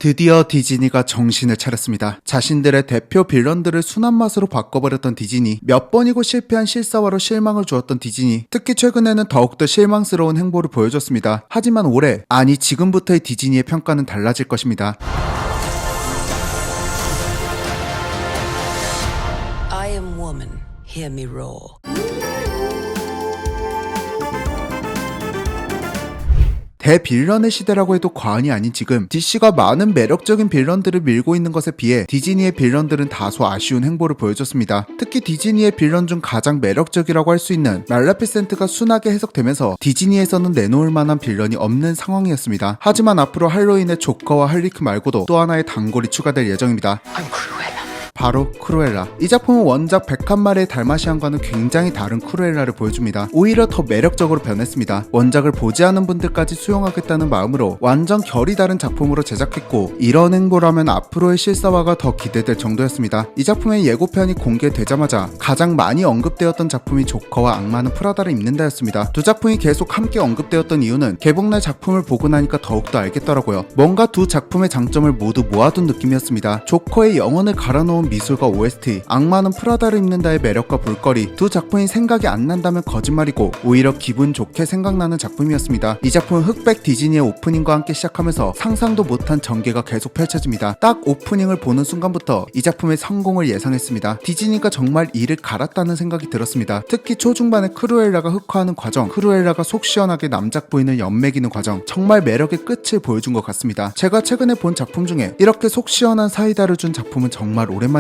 드디어 디즈니가 정신을 차렸습니다. 자신들의 대표 빌런들을 순한 맛으로 바꿔버렸던 디즈니, 몇 번이고 실패한 실사화로 실망을 주었던 디즈니, 특히 최근에는 더욱더 실망스러운 행보를 보여줬습니다. 하지만 올해, 아니 지금부터의 디즈니의 평가는 달라질 것입니다. I am woman. Hear me roar. 대빌런의 시대라고 해도 과언이 아닌 지금, DC가 많은 매력적인 빌런들을 밀고 있는 것에 비해 디즈니의 빌런들은 다소 아쉬운 행보를 보여줬습니다. 특히 디즈니의 빌런 중 가장 매력적이라고 할 수 있는 말레피센트가 순하게 해석되면서 디즈니에서는 내놓을 만한 빌런이 없는 상황이었습니다. 하지만 앞으로 할로윈의 조커와 할리퀸 말고도 또 하나의 단골이 추가될 예정입니다. 바로 크루엘라. 이 작품은 원작 101마리의 달마시안과는 굉장히 다른 크루엘라를 보여줍니다. 오히려 더 매력적으로 변했습니다. 원작을 보지 않은 분들까지 수용하겠다는 마음으로 완전 결이 다른 작품으로 제작했고, 이런 행보라면 앞으로의 실사화가 더 기대될 정도였습니다. 이 작품의 예고편이 공개되자마자 가장 많이 언급되었던 작품이 조커와 악마는 프라다를 입는다였습니다. 두 작품이 계속 함께 언급되었던 이유는 개봉날 작품을 보고 나니까 더욱더 알겠더라고요. 뭔가 두 작품의 장점을 모두 모아둔 느낌이었습니다. 조커의 영혼을 갈아놓은 미술과 OST, 악마는 프라다를 입는다의 매력과 볼거리, 두 작품이 생각이 안 난다면 거짓말이고 오히려 기분 좋게 생각나는 작품이었습니다. 이 작품은 흑백 디즈니의 오프닝과 함께 시작하면서 상상도 못한 전개가 계속 펼쳐집니다. 딱 오프닝을 보는 순간부터 이 작품의 성공을 예상했습니다. 디즈니가 정말 이를 갈았다는 생각이 들었습니다. 특히 초중반에 크루엘라가 흑화하는 과정, 크루엘라가 속 시원하게 남작 부인을 연맥이는 과정, 정말 매력의 끝을 보여준 것 같습니다. 제가 최근에 본 작품 중에 이렇게 속 시원한 사이다를 준 작품은 정말 오랜만이었습니다.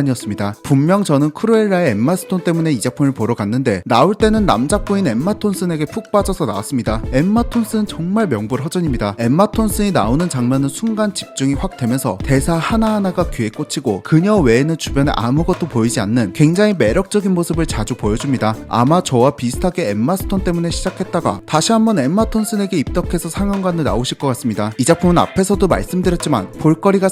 분명 저는 크루엘라의 엠마 스톤 때문에 이 작품을 보러 갔는데, 나올 때는 남작 부인 엠마 톤슨에게 푹 빠져서 나왔습니다. 엠마 톤슨은 정말 명불허전입니다. 엠마 톤슨이 나오는 장면은 순간 집중이 확 되면서 대사 하나하나가 귀에 꽂히고, 그녀 외에는 주변에 아무것도 보이지 않는 굉장히 매력적인 모습을 자주 보여줍니다. 아마 저와 비슷하게 엠마 스톤 때문에 시작했다가 다시 한번 엠마 톤슨에게 입덕해서 상영관을 나오실 것 같습니다. 이 작품은 앞에서도 말씀드렸지만 볼거리가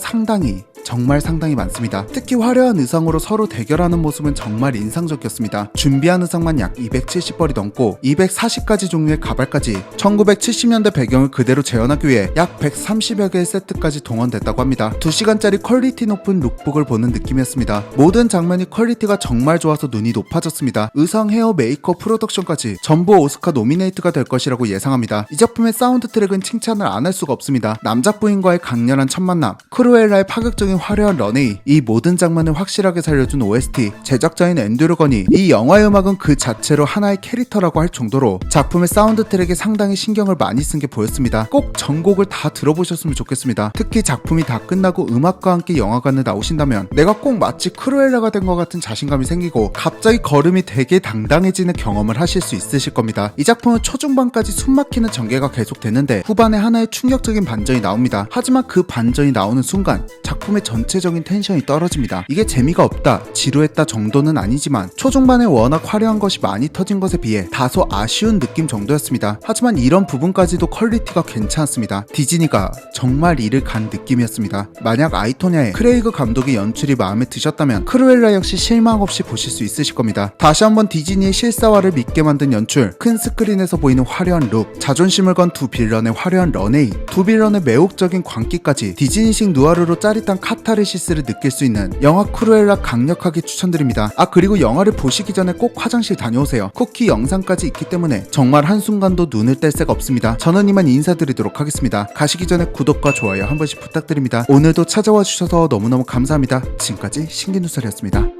정말 상당히 많습니다. 특히 화려한 의상으로 서로 대결하는 모습은 정말 인상적이었습니다. 준비한 의상만 약 270벌이 넘고 240가지 종류의 가발까지 1970년대 배경을 그대로 재현하기 위해 약 130여 개의 세트까지 동원됐다고 합니다. 2시간짜리 퀄리티 높은 룩북을 보는 느낌이었습니다. 모든 장면이 퀄리티가 정말 좋아서 눈이 높아졌습니다. 의상, 헤어, 메이크업, 프로덕션까지 전부 오스카 노미네이트가 될 것이라고 예상합니다. 이 작품의 사운드 트랙은 칭찬을 안 할 수가 없습니다. 남작 부인과의 강렬한 첫 만남, 크루엘라의 파격적인 화려한 런웨이, 이 모든 장면을 확실하게 살려준 OST, 제작자인 앤드류 건이 이 영화의 음악은 그 자체로 하나의 캐릭터라고 할 정도로 작품의 사운드 트랙에 상당히 신경을 많이 쓴 게 보였습니다. 꼭 전곡을 다 들어보셨으면 좋겠습니다. 특히 작품이 다 끝나고 음악과 함께 영화관에 나오신다면 내가 꼭 마치 크루엘라가 된 것 같은 자신감이 생기고 갑자기 걸음이 되게 당당해지는 경험을 하실 수 있으실 겁니다. 이 작품은 초중반까지 숨막히는 전개가 계속되는데 후반에 하나의 충격적인 반전이 나옵니다. 하지만 그 반전이 나오는 순간 작품의 전체적인 텐션이 떨어집니다. 이게 재미가 없다, 지루했다 정도는 아니지만 초중반에 워낙 화려한 것이 많이 터진 것에 비해 다소 아쉬운 느낌 정도였습니다. 하지만 이런 부분까지도 퀄리티가 괜찮았습니다. 디즈니가 정말 이를 간 느낌이었습니다. 만약 아이토냐의 크레이그 감독의 연출이 마음에 드셨다면 크루엘라 역시 실망 없이 보실 수 있으실 겁니다. 다시 한번 디즈니의 실사화를 믿게 만든 연출, 큰 스크린에서 보이는 화려한 룩, 자존심을 건 두 빌런의 화려한 런웨이, 두 빌런의 매혹적인 광기까지 디즈니식 누아르로 짜릿한 카타르시스를 느낄 수 있는 영화 크루엘라 강력하게 추천드립니다. 그리고 영화를 보시기 전에 꼭 화장실 다녀오세요. 쿠키 영상까지 있기 때문에 정말 한순간도 눈을 뗄 새가 없습니다. 저는 이만 인사드리도록 하겠습니다. 가시기 전에 구독과 좋아요 한 번씩 부탁드립니다. 오늘도 찾아와 주셔서 너무너무 감사합니다. 지금까지 신기누설이었습니다.